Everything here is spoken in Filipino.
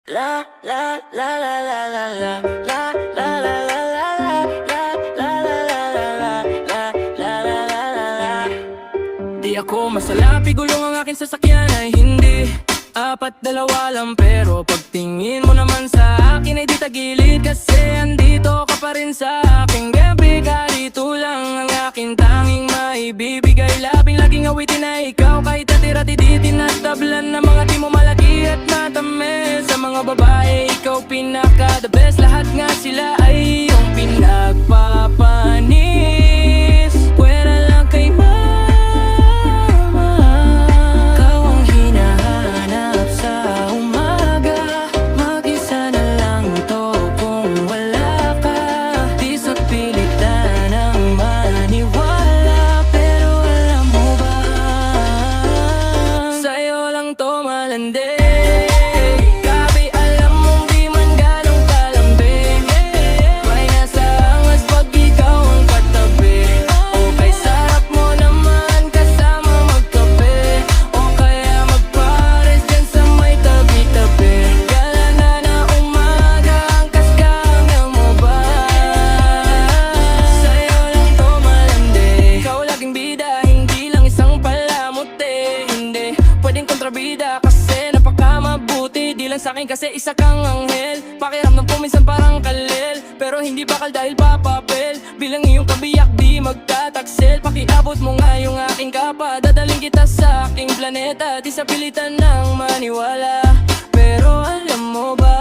La la la la la la la la la la la la la la la la la la la la. Di ako masalapi, gulong ang aking sasakyan ay hindi apat, dalawa lang. Pero pagtingin mo naman sa akin ay di tagilid, kasi andito ka pa rin sa aking gabi. Kalito lang ang aking tanging maibibigay. Labing laging awitin na ikaw, kahit atira-tiditin at tablan ng mga di mo malaki at matamis. Sa mga babae, ikaw pinaka the best. Lahat nga sila ay iyong pinagpapanis. Pwera lang kay mama, ikaw ang hinahanap sa umaga. Mag-isa na lang to kung wala ka. Di sa pilitan ang maniwala, pero alam mo ba, sa'yo lang to malandi. Kasi napakamabuti, di lang sa'kin kasi isa kang anghel. Pakiramdam ko minsan parang kalel, pero hindi bakal dahil papapel. Bilang iyong kabiyak di magtataksel. Pakiabot mo nga yung aking kapa, dadaling kita sa aking planeta. Di sa pilitan ng maniwala, pero alam mo ba,